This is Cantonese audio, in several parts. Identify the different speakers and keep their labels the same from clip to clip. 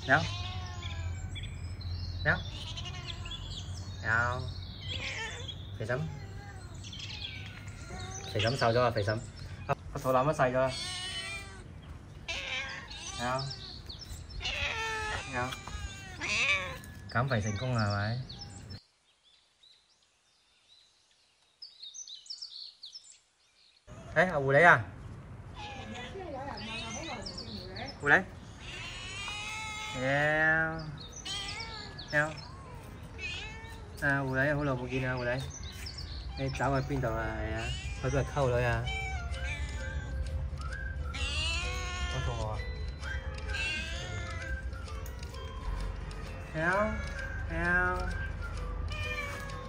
Speaker 1: 喵喵喵，肥嬸，肥嬸瘦咗啊！肥嬸，個肚腩都細咗啦。喵喵，減肥成功啦，係咪？誒，狐狸啊！狐狸，喵喵，狐狸好耐冇見啦，狐狸，你走去邊度啊？係啊，去邊度溝女啊？好肚餓啊！喵喵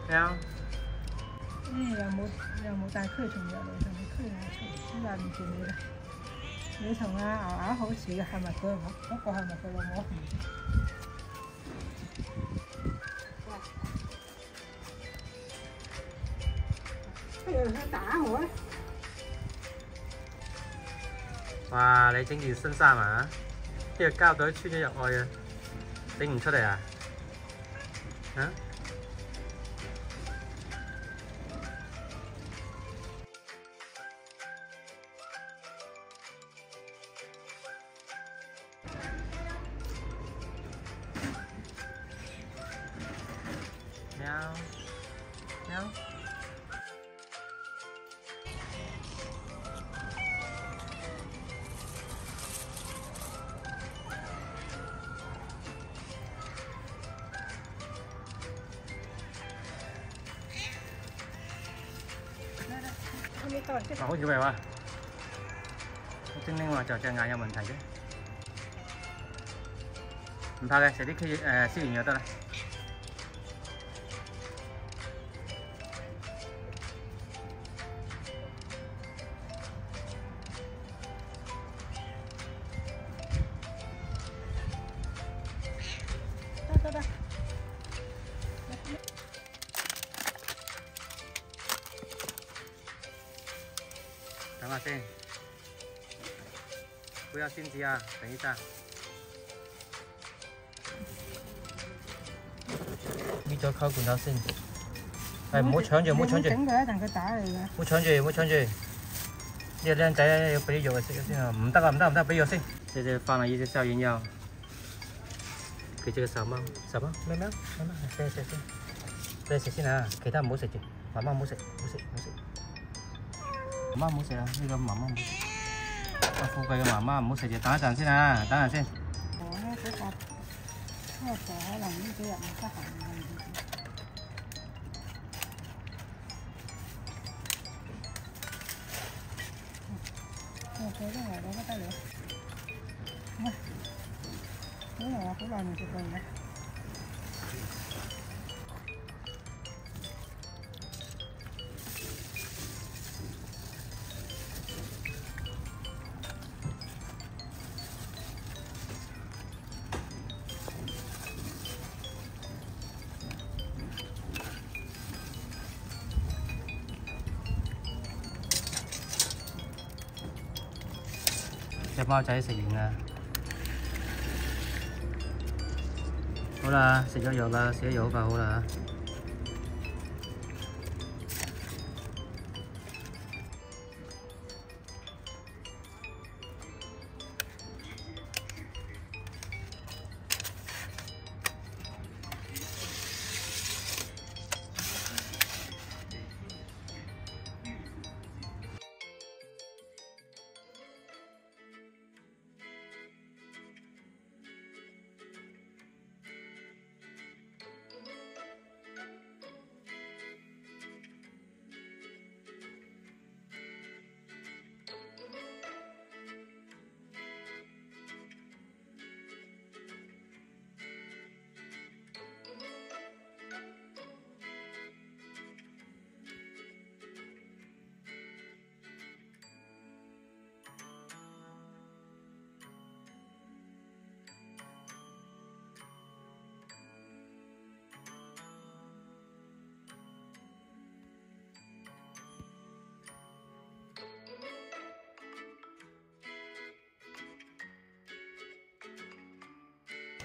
Speaker 1: 喵。
Speaker 2: 又冇帶驅蟲藥嚟同你驅下蟲，都話唔住你啦。你同阿牛牛好似嘅，係咪佢？嗰個係咪佢老母？不如佢打我咧！
Speaker 1: 哇！你整件新衫啊？呢個膠袋穿咗入去啊，整唔出嚟啊？啊？喵喵。好小慧話，精靈話就隻眼有問題啫，唔怕嘅，食啲消炎藥得啦。
Speaker 2: 得。
Speaker 1: 等下先，不要心急啊，等一下。搣咗溝罐頭先，係唔好搶住，唔好搶住。
Speaker 2: 整佢一陣佢打你㗎。
Speaker 1: 唔好搶住，唔好搶住。呢個靚仔要俾啲藥佢食咗先啊！唔得啊，唔得唔得，俾藥先。這就放了一隻消炎藥，給這個小貓，小貓，喵喵，喵喵，食，俾你食先啊！其他唔好食住，媽媽唔好食，唔好食。媽媽唔好食啊！呢個媽媽唔好食。啊，富貴嘅媽媽唔好食住，等一陣先啊，等陣先。
Speaker 2: 我咧嗰個可能呢幾日唔得閒啊。我都得了。喂，小牛啊，好耐冇食過嘢。
Speaker 1: 隻貓仔食完啦，好啦，食咗藥啦，食咗藥好快好啦。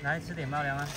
Speaker 1: 来吃点猫粮啊。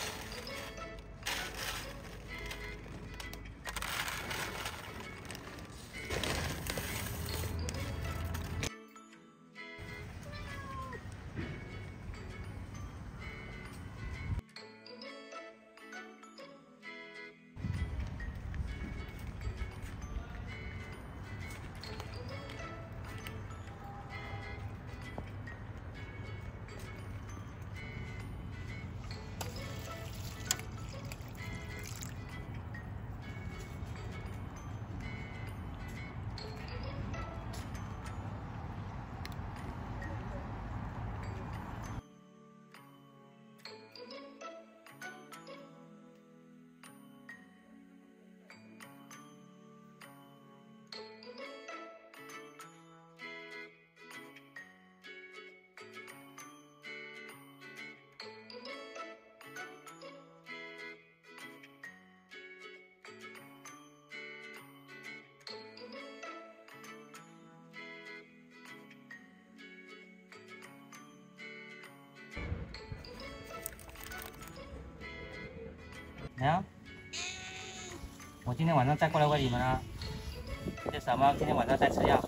Speaker 1: 来啊！我今天晚上再过来喂你们啊！这小猫今天晚上在吃药。